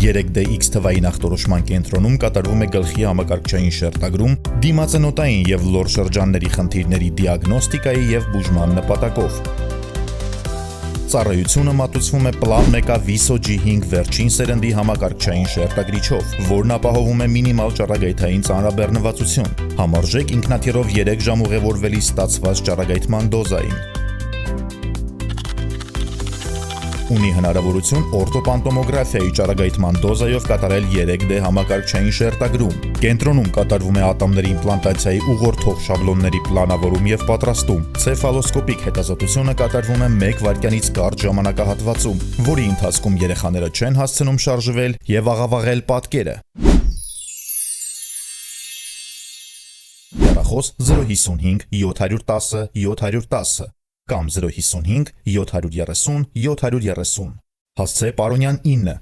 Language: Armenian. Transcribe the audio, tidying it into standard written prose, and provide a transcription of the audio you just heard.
3DX թվային ախտորոշման կենտրոնում կատարվում է գլխի համակարգչային շերտագրում, դիմացնոտային և լոր շրջանների խնդիրների դիագնոստիկայի և բուժման նպատակով։ Ծառայությունը մատուցվում է Plan 1 Viso G5 վերջին սերնդի համակարգչային շերտագրիչով, որն ապահովում է մինիմալ ճառագայթային ծանրաբեռնվածություն, համարժեք ինքնաթիռով 3 ժամ ուղևորվելիս ստացված ճառագայթման դոզային։ Ունի հնարավորություն օրտոպանտոմոգրաֆիայի ճառագայթման դոզայով կատարել 3D համակարգչային շերտագրում։ Կենտրոնում կատարվում է ատամների իմպլանտացիայի ուղղորդող շաբլոնների պլանավորում և պատրաստում։ Ցեֆալոսկոպիկ հետազոտությունը կատարվում է 1 վայրկյանից կարճ ժամանակահատվածում, որի ընթացքում երեխաները չեն հասցնում շարժվել և աղավաղել պատկերը։ Հեռախոս 055 710 710 կամ 055 730 730 հասցե Պարոնյան 9